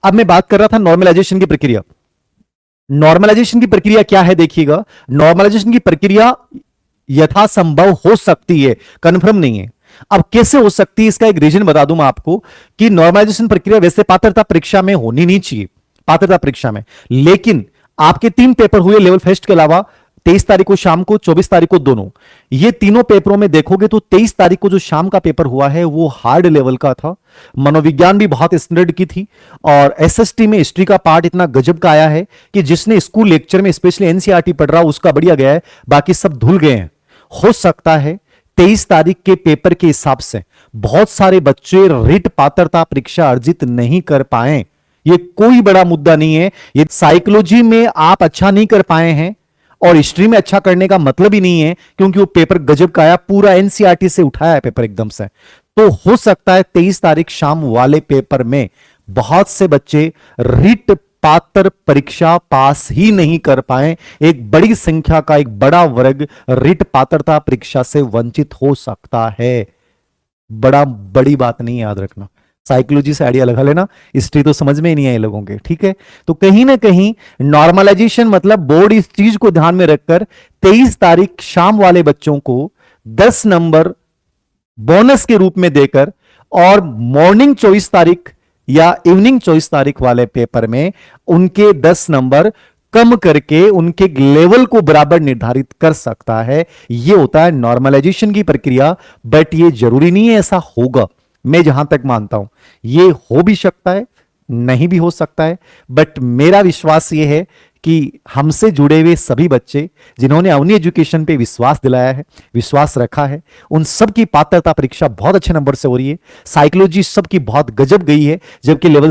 अब मैं बात कर रहा था नॉर्मलाइजेशन की प्रक्रिया। नॉर्मलाइजेशन की प्रक्रिया क्या है देखिएगा। नॉर्मलाइजेशन की प्रक्रिया यथासंभव हो सकती है, कंफर्म नहीं है। अब कैसे हो सकती है, इसका एक रीजन बता दूं मैं आपको कि नॉर्मलाइजेशन प्रक्रिया वैसे पात्रता परीक्षा में होनी नहीं चाहिए, पात्रता परीक्षा में, लेकिन आपके 3 पेपर हुए लेवल फर्स्ट के अलावा, 23 तारीख को शाम को, 24 तारीख को, दोनों, ये तीनों पेपरों में देखोगे तो 23 तारीख को जो शाम का पेपर हुआ है वो हार्ड लेवल का था। मनोविज्ञान भी बहुत स्टैंडर्ड की थी, और एसएसटी में हिस्ट्री का पार्ट इतना गजब का आया है कि जिसने स्कूल लेक्चर में स्पेशली एनसीईआरटी पढ़ रहा उसका बढ़िया गया है, बाकी सब धुल गए हैं। हो सकता है 23 तारीख के पेपर के हिसाब से बहुत सारे बच्चे रिट पात्रता परीक्षा अर्जित नहीं कर पाए। ये कोई बड़ा मुद्दा नहीं है। ये साइकोलॉजी में आप अच्छा नहीं कर पाए हैं और हिस्ट्री में अच्छा करने का मतलब ही नहीं है, क्योंकि वो पेपर गजब का आया, पूरा एनसीईआरटी से उठाया है पेपर एकदम से। तो हो सकता है 23 तारीख शाम वाले पेपर में बहुत से बच्चे रिट पात्र परीक्षा पास ही नहीं कर पाए। एक बड़ी संख्या का एक बड़ा वर्ग रिट पात्रता परीक्षा से वंचित हो सकता है। बड़ी बात नहीं, याद रखना। साइकोलॉजी से आइडिया लगा लेना, हिस्ट्री तो समझ में ही नहीं आई लोगों के, ठीक है। तो कहीं ना कहीं नॉर्मलाइजेशन मतलब बोर्ड इस चीज को ध्यान में रखकर 23 तारीख शाम वाले बच्चों को 10 नंबर बोनस के रूप में देकर, और मॉर्निंग 24 तारीख या इवनिंग 24 तारीख वाले पेपर में उनके 10 नंबर कम करके उनके लेवल को बराबर निर्धारित कर सकता है। यह होता है नॉर्मलाइजेशन की प्रक्रिया। बट यह जरूरी नहीं है ऐसा होगा, मैं जहां तक मानता हूं यह हो भी सकता है, नहीं भी हो सकता है। बट मेरा विश्वास यह है कि हमसे जुड़े हुए सभी बच्चे जिन्होंने अवनी एजुकेशन पे विश्वास दिलाया है, विश्वास रखा है, उन सब की पात्रता परीक्षा बहुत अच्छे नंबर से हो रही है। साइकोलॉजी सबकी बहुत गजब गई है, जबकि लेवल